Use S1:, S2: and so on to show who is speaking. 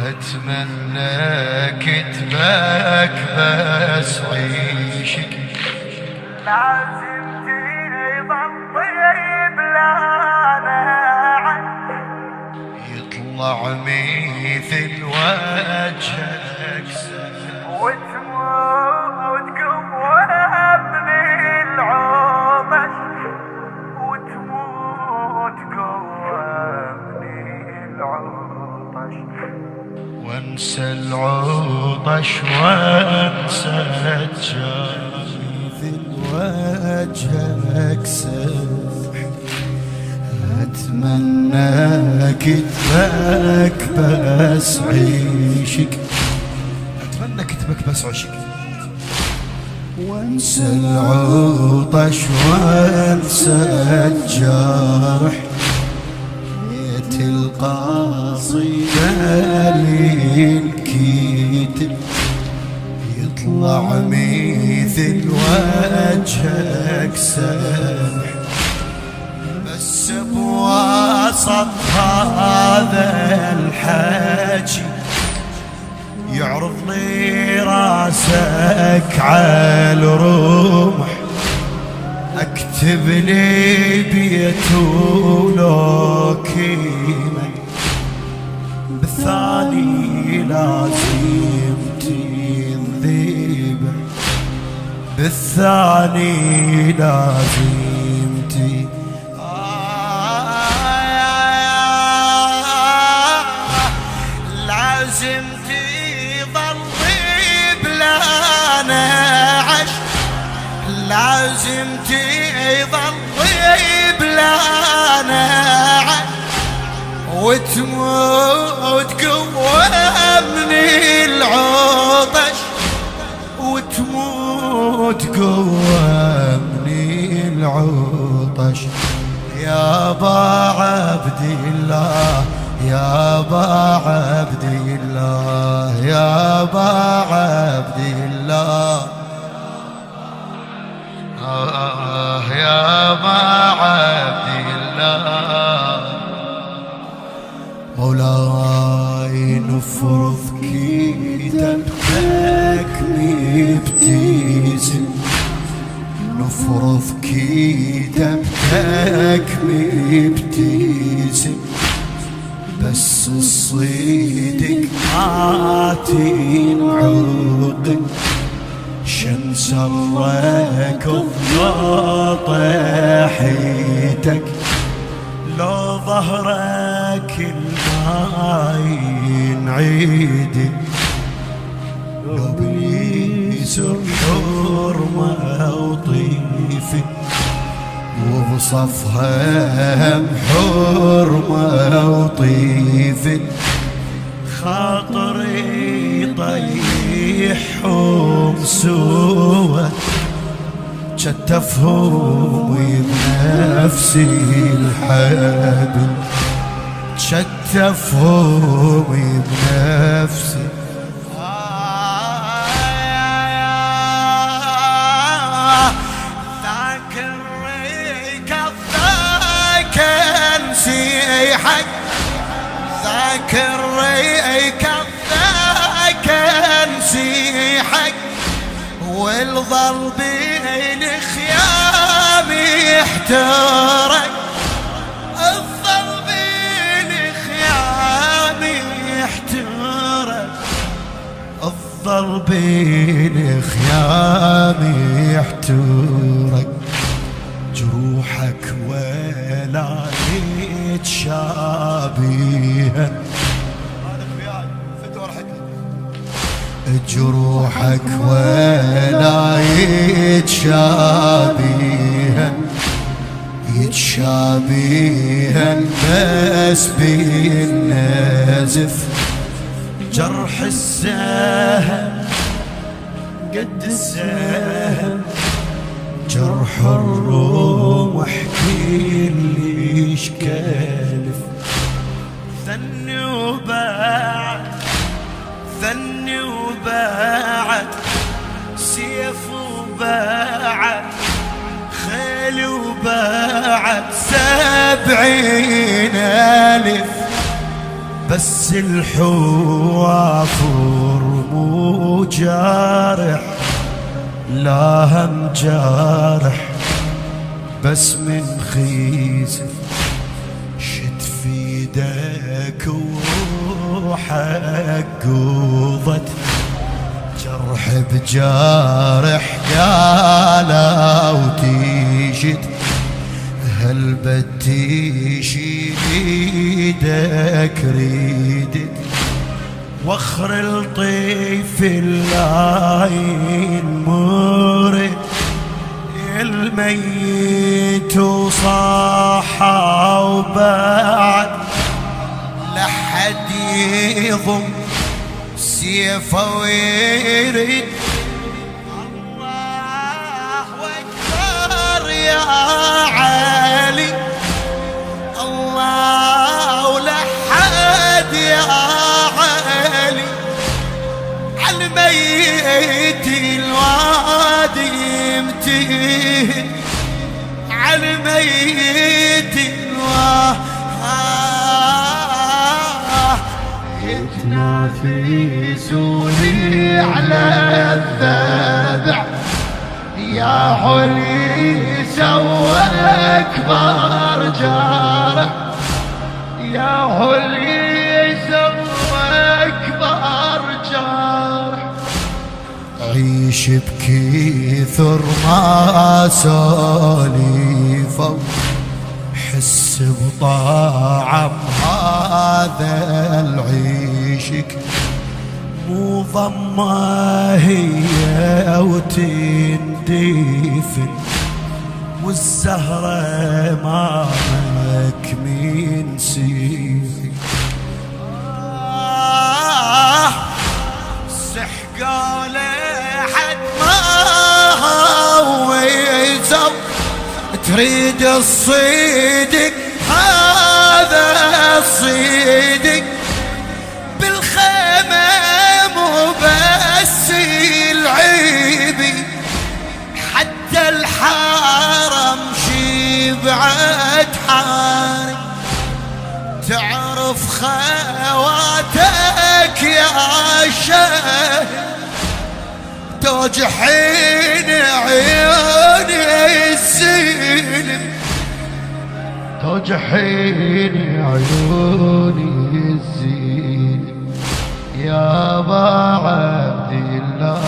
S1: أتمنى كتبك بس عيشك
S2: لازم تظل طيب لانا
S1: يطلع مثل وجهك
S2: وتموت قوة من العطش وتموت قوة من العطش
S1: وانسى العطش وانسى الجار مثل وجهك سمح أتمنى كتبك بس عيشك أتمنى كتبك بس عيشك وانسى العطش وانسى الجرح بيت القصيدة للكتب يطلع مثل وجهك سمح بس بوسط هذا الحكي يعرض لي راسك على الرمح اكتب لي بيت ولو كلمة بالثاني لازم تنذيبه بالثاني لازم لازم لازم تظل بلا نعم وتموت قوة من العطش وتموت قوة من العطش يا با عبد الله يا با عبد الله يا با عبد الله يا با عبد الله مولاي نفرض كتابك مبتسم نفرض كتابك مبتسم بس الصدق ما تنعقد شن سرك الضغط حيتك لو ظهرك الماين عيدي لو بليس الحرمة وطيفي وبصفها حرمة وطيفي خاطري طيحهم سوى شتفهم بنفسي الحبل شتفهم بنفسي ذاك الريكض ذاك نسيحك ذاك الريكض ذاك نسيحك والظل بين خيام يحترق الظل بين خيام يحترق الظل بين خيام يحترق جروحك ولا يتشابها جروحك ولا يتشابها يتشابها بس بالنزف جرح السهم قد السهم جرح الرمح كل كالف ثني وباعت ثني وباعت سيف وباعت خيل وباعت 70,000 بس الحوافر مو جارح، لا هم جارح بس من خيزف شد في يدك وروحك قوضت جرح بجارح قالا وتيجد هل بتيشي ايدك ريدك وخر الطيف اللاين مورد الميت وصاحا وبعد لحد يضم سيفه ويرد الله اكبر يا علي الله لحد يا علي عالميت الوادي يمتهن عالميت الوادي يتنافسوني على الذبح يا حلي سوى أكبر جارح يا حلي سوى أكبر جارح عيش بكثر ما سالفه حس بطعم هذا العيشك مو ضمه هي او تندفن والزهرة مامك من سيري سحقوا لحد ما هو يزو تريد الصيدك هذا الصيدك بالخيمة مو بس العيبي حتى الحرم شبعت حاري تعرف خواتك يا شهر توجحين عيوني الزينب توجحين عيوني الزينب يا ابا عبد الله